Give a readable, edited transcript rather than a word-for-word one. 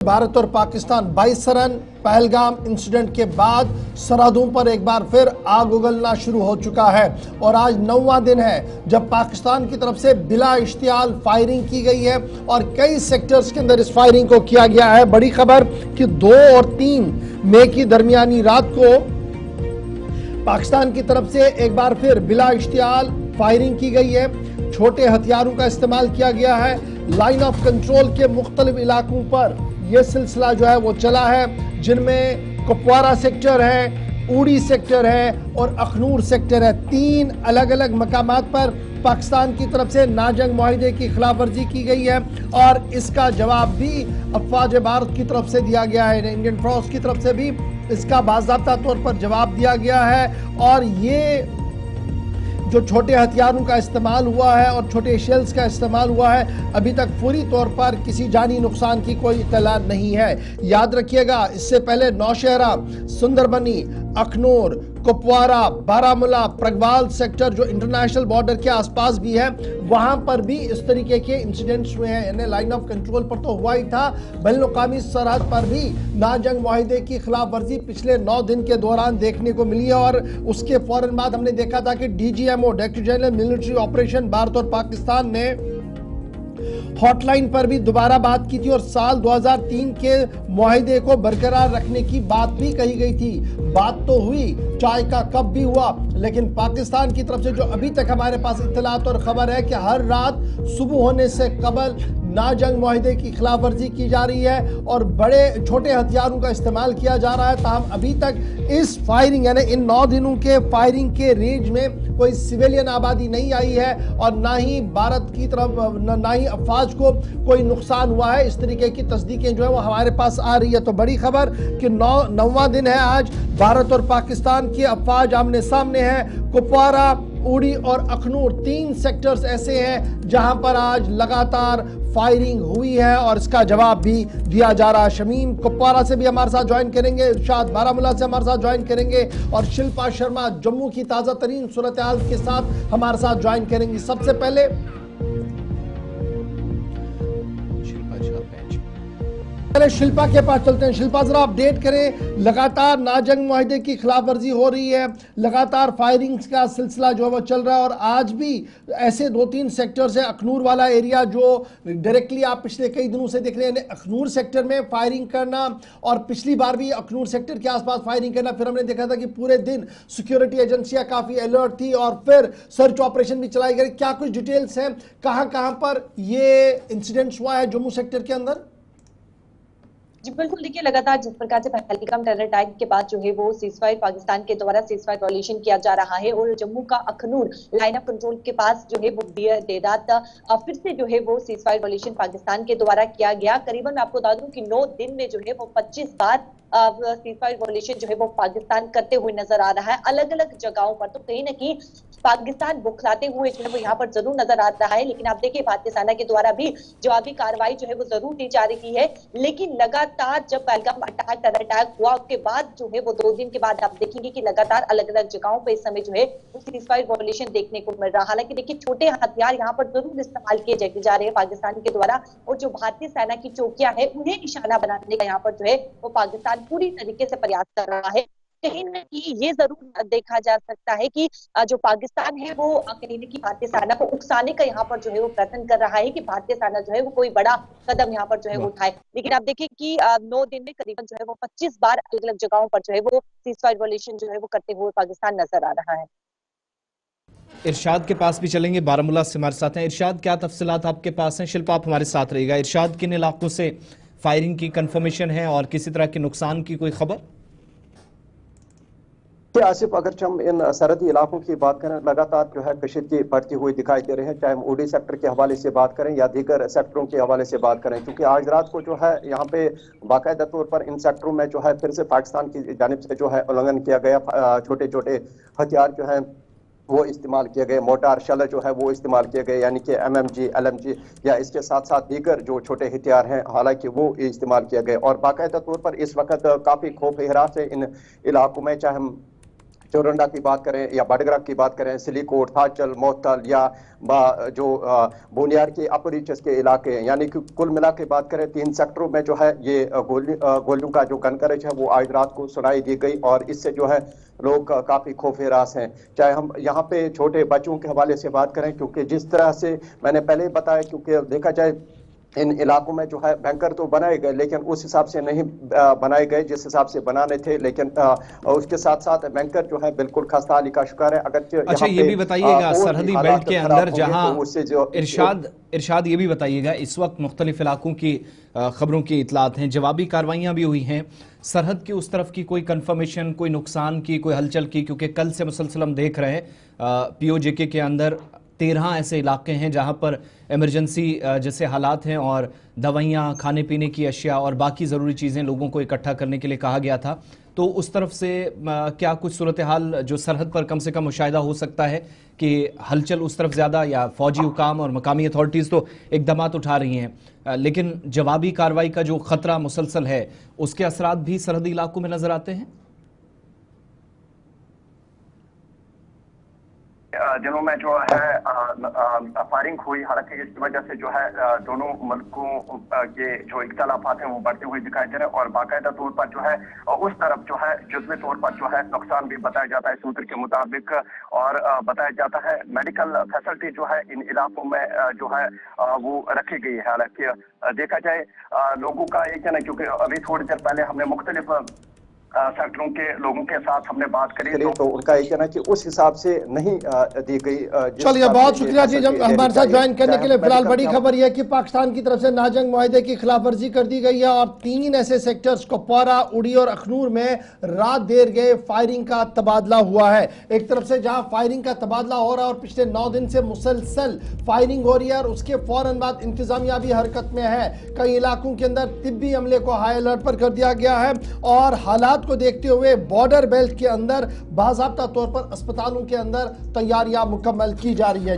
भारत और Pakistan 22 run Pahalgam incident के बाद सरहदों पर एक बार फिर आग उगलना शुरू हो चुका है और आज 9वां दिन है जब पाकिस्तान की तरफ से बिला इश्तियाल फायरिंग की गई है और कई सेक्टर्स के अंदर इस फायरिंग को किया गया है। बड़ी खबर कि 2 और 3 मई की दरमियानी रात को पाकिस्तान की तरफ से एक बार फिर बिला इश्तियाल फायरिंग की गई है। छोटे हथियारों का इस्तेमाल किया गया है। लाइन ऑफ कंट्रोल के मुख्तलिफ इलाकों पर यह सिलसिला जो है वो चला है, जिनमें कुपवारा सेक्टर है, उड़ी सेक्टर है और अखनूर सेक्टर है। 3 अलग अलग मकामात पर पाकिस्तान की तरफ से नाजंग मुआहिदे की खिलाफ वर्जी की गई है और इसका जवाब भी अफवाज भारत की तरफ से दिया गया है। इंडियन फोर्स की तरफ से भी इसका बाज़ाब्ता तौर पर जवाब दिया गया है और ये जो छोटे हथियारों का इस्तेमाल हुआ है और छोटे शेल्स का इस्तेमाल हुआ है, अभी तक पूरी तौर पर किसी जानी नुकसान की कोई इत्तला नहीं है। याद रखिएगा, इससे पहले नौशहरा, सुंदरबनी, अखनूर, कुपवारा, बारामूला, प्रगवाल सेक्टर जो इंटरनेशनल बॉर्डर के आसपास भी है, वहां पर भी इस तरीके के इंसिडेंट्स हुए हैं। यानी लाइन ऑफ कंट्रोल पर तो हुआ ही था, बैनुल-अक़वामी सरहद पर भी नाजंग मुआहिदे की खिलाफ वर्जी पिछले 9 दिन के दौरान देखने को मिली है और उसके फौरन बाद हमने देखा था कि DGMO, director general military operation, Bharat और पाकिस्तान ने हॉटलाइन पर भी दोबारा बात की थी और साल 2003 के मुआहिदे को बरकरार रखने की बात भी कही गई थी। बात तो हुई, चाय का कप भी हुआ, लेकिन पाकिस्तान की तरफ से जो अभी तक हमारे पास इत्तलात और खबर है कि हर रात सुबह होने से कबल नाजंग मुआहिदे की खिलाफ वर्जी की जा रही है और बड़े छोटे हथियारों का इस्तेमाल किया जा रहा है। ताहम अभी तक इस फायरिंग यानी इन 9 दिनों के फायरिंग के रेंज में कोई सिविलियन आबादी नहीं आई है और ना ही भारत की तरफ ना ही अफवाज को कोई नुकसान हुआ है। इस तरीके की तस्दीकें जो है वो हमारे पास आ रही है। तो बड़ी खबर कि 9वां दिन है आज, भारत और पाकिस्तान की अफवाज आमने सामने है। कुपवारा, उड़ी और अखनूर 3 सेक्टर्स ऐसे हैं जहां पर आज लगातार फायरिंग हुई है और इसका जवाब भी दिया जा रहा है। शमीम कुपवारा से भी हमारे साथ ज्वाइन करेंगे, इरशाद बारामूला से हमारे साथ ज्वाइन करेंगे और शिल्पा शर्मा जम्मू की ताज़ा तरीन सूरत हाल के साथ हमारे साथ ज्वाइन करेंगी। सबसे पहले शिल्पा के पास चलते हैं। शिल्पा, जरा अपडेट करें, लगातार नाजंग मुआहिदे की खिलाफ वर्जी हो रही है, लगातार फायरिंग्स का सिलसिला जो है वो चल रहा है और आज भी ऐसे 2-3 सेक्टर्स हैं। अखनूर वाला एरिया जो डायरेक्टली आप पिछले कई दिनों से देख रहे हैं, अखनूर सेक्टर में फायरिंग करना और पिछली बार भी अखनूर सेक्टर के आसपास फायरिंग करना, फिर हमने देखा था कि पूरे दिन सिक्योरिटी एजेंसियां काफ़ी अलर्ट थी और फिर सर्च ऑपरेशन भी चलाई गई। क्या कुछ डिटेल्स हैं, कहाँ कहाँ पर ये इंसिडेंट्स हुआ है जम्मू सेक्टर के अंदर? जी बिल्कुल, देखिए लगातार जिस प्रकार से पहलगाम टेरर अटैक के बाद जो है वो सीजफायर पाकिस्तान के द्वारा सीजफायर वॉल्यूशन किया जा रहा है और जम्मू का अखनूर लाइन ऑफ कंट्रोल के पास जो है वो देर रात फिर से जो है वो सीजफायर वॉल्यूशन पाकिस्तान के द्वारा किया गया। करीबन आपको बता दूं कि 9 दिन में जो है वो 25 बार सीजफायर वॉल्यूशन जो है वो पाकिस्तान करते हुए नजर आ रहा है अलग अलग जगहों पर। तो कहीं ना कहीं पाकिस्तान बुखलाते हुए जो है वो यहाँ पर जरूर नजर आ रहा है, लेकिन आप देखिए भारतीय सेना के द्वारा भी जवाबी कार्रवाई जो है वो जरूर की जा रही है। लेकिन लगातार जब पहलगाम टेरर अटैक हुआ उसके बाद जो है वो 2 दिन के बाद आप देखेंगे कि लगातार अलग अलग जगहों पर इस समय जो है सीजफायर वॉल्यूशन देखने को मिल रहा है। हालांकि देखिए छोटे हथियार यहाँ पर जरूर इस्तेमाल किए जा रहे हैं पाकिस्तान के द्वारा और जो भारतीय सेना की चौकियां है उन्हें निशाना बनाने का यहाँ पर जो है वो पाकिस्तान पूरी तरीके से प्रयास कर रहा है। कहीं न कहीं ये जरूर देखा जा सकता है कि जो पाकिस्तान है वो कहीं न कहीं भारतीय सेना को उकसाने का यहाँ पर जो है वो प्रयत्न कर रहा है कि भारतीय सेना जो है वो कोई बड़ा कदम यहाँ पर जो है वो उठाए। लेकिन आप देखिए कि 9 दिन में करीबन जो है वो 25 बार अलग अलग जगहों पर जो है वो सीजफायर वॉल्यूशन जो है वो करते हुए पाकिस्तान नजर आ रहा है। इरशाद के पास भी चलेंगे, बारामूला से हमारे साथ हैं। इरशाद, क्या तफसीलात आपके पास हैं? शिल्पा, आप हमारे साथ रहिएगा। इरशाद, किन इलाकों से फायरिंग की कंफर्मेशन है और किसी तरह के नुकसान की कोई खबर? आसिफ, अगर हम इन सरहदी इलाकों की बात करें, लगातार जो है कशीदगी बढ़ती हुई दिखाई दे रही है, चाहे हम उड़ी सेक्टर के हवाले से बात करें या दीगर सेक्टरों के हवाले से बात करें, क्योंकि आज रात को जो है यहाँ पे बाकायदा तौर पर इन सेक्टरों में जो है फिर से पाकिस्तान की जानिब से जो है उल्लंघन किया गया। छोटे छोटे हथियार जो है वो इस्तेमाल किए गए, मोटार शल जो है वो इस्तेमाल किए गए, यानी कि MMG, LMG या इसके साथ साथ दीगर जो छोटे हथियार हैं हालांकि वो इस्तेमाल किए गए। और बाकायदा तौर पर इस वक्त काफ़ी खौफ हिरास है इन इलाकों में, चाहे हम चोरंडा की बात करें या बडगरा की बात करें, सिलीकोट, थाचल, मोहतल या जो बोनियार के अपरिचस के इलाके, यानी कि कुल मिला के बात करें 3 सेक्टरों में जो है ये गोलियों का जो गनकरेज है वो आज रात को सुनाई दी गई और इससे जो है लोग काफी खौफेरास हैं। चाहे हम यहाँ पे छोटे बच्चों के हवाले से बात करें, क्योंकि जिस तरह से मैंने पहले ही बताया, क्योंकि देखा जाए इन इलाकों में जो है बैंकर तो बनाए गए लेकिन उस हिसाब से नहीं बनाए गए जिस हिसाब से बनाने थे, लेकिन उसके साथ साथ बैंकर जो है बिल्कुल खस्ता हाली का शिकार है। अगर अच्छा ये भी बताइएगा सरहदी बेल्ट के अंदर जहां इरशाद ये भी बताइएगा, इस वक्त मुख्तलिफ इलाकों की खबरों की इतलात हैं, जवाबी कार्रवाइयां भी हुई हैं, सरहद की उस तरफ की कोई कंफर्मेशन, कोई नुकसान की, कोई हलचल की? क्योंकि कल से मुसलसल हम देख रहे हैं POJK के अंदर 13 ऐसे इलाके हैं जहां पर इमरजेंसी जैसे हालात हैं और दवाइयाँ, खाने पीने की अशिया और बाकी ज़रूरी चीज़ें लोगों को इकट्ठा करने के लिए कहा गया था। तो उस तरफ से क्या कुछ सूरत हाल जो सरहद पर कम से कम मुशाहिदा हो सकता है कि हलचल उस तरफ ज़्यादा, या फौजी हुकाम और मकामी अथॉरिटीज़ तो इकदामात उठा रही हैं लेकिन जवाबी कार्रवाई का जो ख़तरा मुसलसल है उसके असरात भी सरहदी इलाकों में नज़र आते हैं? दिनों में जो है फायरिंग हुई, हालांकि इसकी वजह से जो है दोनों मुल्कों के जो इख्तलाफात हैं वो बढ़ते हुए दिखाई दे रहे हैं और बाकायदा तौर पर जो है उस तरफ जो है जुज़वी तौर पर जो है नुकसान भी बताया जाता है सूत्र के मुताबिक, और बताया जाता है मेडिकल फैसिलिटी जो है इन इलाकों में जो है वो रखी गई है। हालांकि देखा जाए लोगों का एक है ना, क्योंकि अभी थोड़ी देर पहले हमने मुख्तलिफ सेक्टरों के लोगों के साथ हमने बात करी तो उनका ये कहना कि उस हिसाब से नहीं दी गई। चलिए बहुत शुक्रिया जी हमारे साथ ज्वाइन करने के लिए। फिलहाल बड़ी खबर यह कि पाकिस्तान की तरफ से नाजंग मुआहदे की खिलाफ वर्जी कर दी गई है और 3 ऐसे सेक्टर्स कुपवारा, उड़ी और अखनूर में रात देर गए फायरिंग का तबादला हुआ है। एक तरफ से जहां फायरिंग का तबादला हो रहा है और पिछले 9 दिन से मुसलसल फायरिंग हो रही है और उसके फौरन बाद इंतजामिया भी हरकत में है। कई इलाकों के अंदर तिब्बी अमले को हाई अलर्ट पर कर दिया गया है और हालात को देखते हुए बॉर्डर बेल्ट के अंदर बाज़ाब्ता तौर पर अस्पतालों के अंदर तैयारियां मुकम्मल की जा रही है।